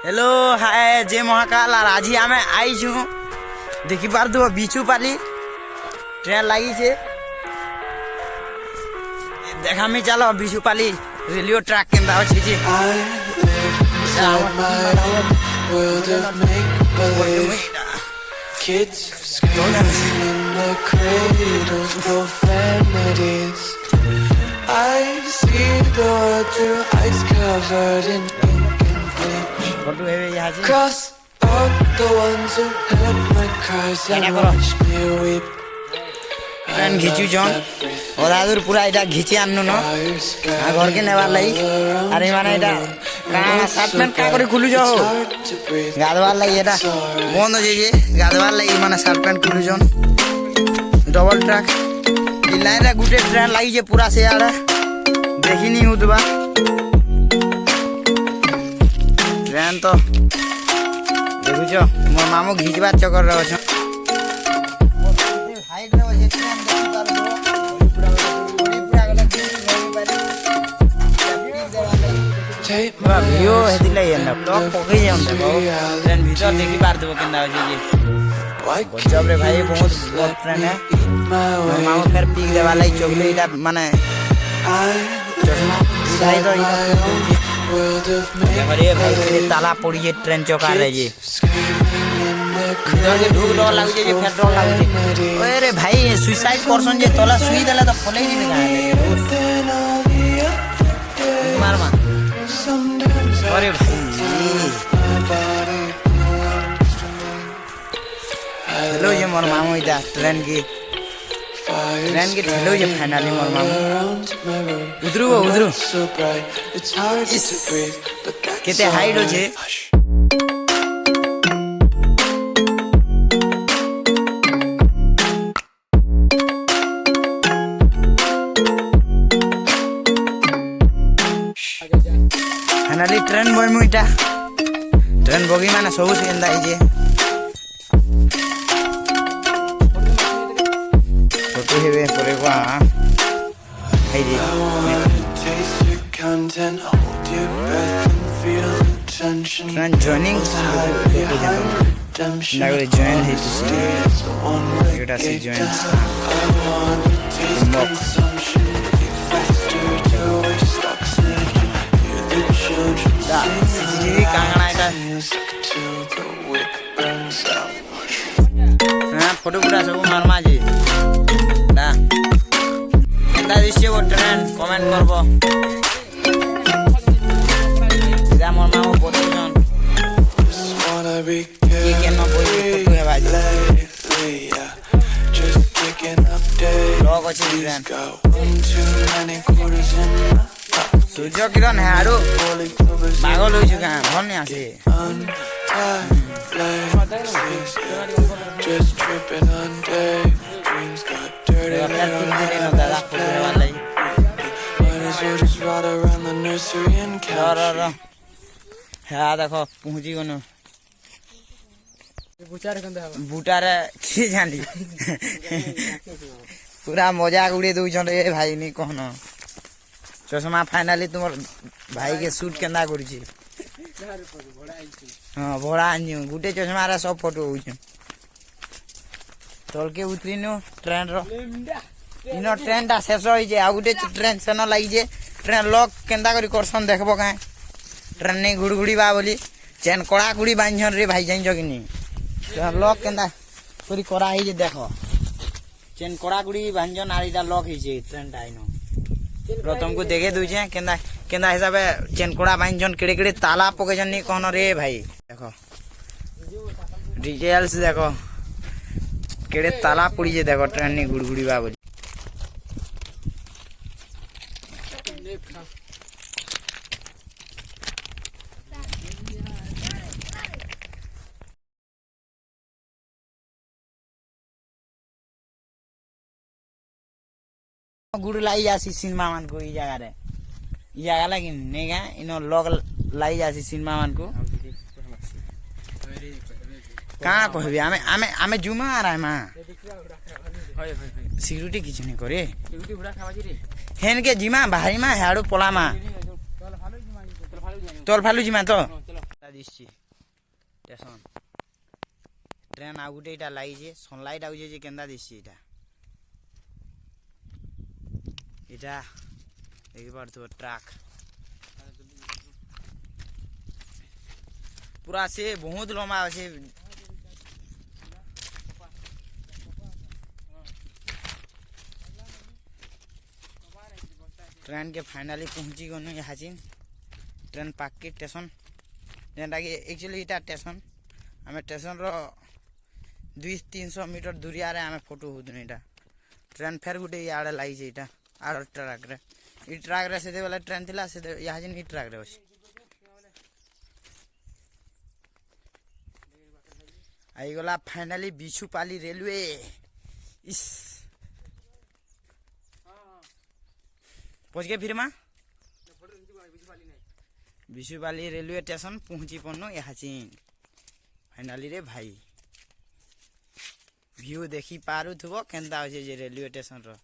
Hello hi जय महाकाल और आज ही आमे आई छू देखी पार दो बिचू पाली ट्रेन लगी छे देखा मी चलो बिचू पाली रेलवे ट्रैक के अंदर छी जी Kids screaming in the cradles, profanities. I see the world through ice covered in ink and bleach. Photo है यहाँ से Cross out the ones who heard my cries and watched me weep. ट्रेन घिचू जन और आदर पूरा इटा घिची आन्नु न घर के नेवार लाई अरे माने इटा का साथ में का करे खुलु जाओ गादवार लाई एटा बंद हो जे गादवार लाई माने साथ में खुलु जन डबल ट्रैक ई लाइन रे गुटे ट्रेन लाई जे पूरा से आड़ा देखी नहीं हुतबा ट्रेन तो देखु जो मोर मामू घिचबा चक्कर रह छ हाइट रे जे ट्रेन देखि पार वीडियो हेति लाई एंड ब्लॉग पकई जाम देखो ट्रेन भीतर देखि पार देबो केंदा हो जे गजब रे भाई बहुत बहुत ट्रेन है मामा फिर पीक देवा लाई चॉकलेट माने चश्मा भाई तो अरे भाई ताला पड़ी जे ट्रेन चौका रे जी इधर के ढूक डर लाग जे फेर डर लाग जे ओए रे भाई सुसाइड पर्सन जे तोला सुई देला तो फले नहीं का मार मार अरे भाई हेलो ये मोर मामू इधर ट्रेन की हेलो ये फाइनली मोर मामू उधरू केते हाइट हो छे फाइनली ट्रेन बय मुइटा ट्रेन बगी माने सब से एंदा जे फोटो हेबे परे को हाय जे ट्रेन जॉइनिंग नागरे जॉइन है तो एटा से जॉइन CCTV कांगना এটা हां फोटो पूरा सब मारमा जी ना केंदा दिसे वो ट्रेन कमेंट करबो जा मोर मामू बोतजन ये केन बोई फोटो है बाजी लोग अछि ट्रेन सूर्य किरण है आरो पागल हो चुका है भन नहीं आसे हाँ देखो पहुंची गनो बुटारे की जानी पूरा मजाक उड़े दउछन रे भाई नहीं कहना चश्मा फाइनली तुम भाई के शूट केंदा करी छी हां भोड़ा आनियो गुटे चश्मा रे सब फोटो होई छ तोल के उतरिनो ट्रेन रो इनो ट्रेन दा शेष होई जे आ गुटे ट्रेन से न लागि जे ट्रेन लॉक केंदा करी करसन देखबो काए ट्रेन नै गुड़गुड़ी बा बोली चैन कोड़ा गुड़ी बांझन रे भाई जाइन जो कि नी ट्रेन लॉक केंदा करी करा ही जे देखो चैन कोड़ा गुड़ी बांझन आरीदा लॉक ही जे ट्रेन टाइनो प्रथम को देखे दूजे केंदा केंदा हिसाब चेन कोड़ा बांझन केड़े केड़े ताला पकेजन नहीं कहनो रे भाई देखो डिटेल्स देखो केड़े ताला पड़ी जे देखो ट्रेन नहीं गुड़गुड़ी बा बोली गुड़ लाई जासी सिनेमा मान को ई जगह रे ई जगह लगी नेगा इनो लॉग लाई जासी सिनेमा मान को कहां कहबे आमे जुमा आ रहा है मां सिक्योरिटी किछ नहीं करे सिक्योरिटी बुड़ा खावाजी रे हेन के जिमा भाई मा हाडो पोला मा तोल फालू जिमा तो दिसछि स्टेशन ट्रेन आ गुटे इटा लागी जे सनलाइट आउजे जे केंदा दिसछि इटा एक बार तो ट्रैक पूरा से बहुत लंबा আছে ट्रेन के फाइनली पहुंची गनु यहाँ चिन ट्रेन पार्क स्टेशन जेनटा कि एक्चुअली इटा स्टेशन आम स्टेशन रो 200-300 मीटर दूरिया रे आम फोटो होदन इटा ट्रेन फेर गुटे इे लगी इटा आर ट्रैक रे ई ट्रैक रे से वाला ट्रेन थिला से यहाँ चिन ई ट्रैक रे अछि आई गला फाइनली बिछुपाली रेलवे इस पहुंच गए फिर माँ बिछुपाली रेलवे स्टेशन पहुंची पड़नो यहाँ चिन फाइनली रे भाई व्यू देखी पारू थुबो केंता होचे जे रेलवे स्टेशन रो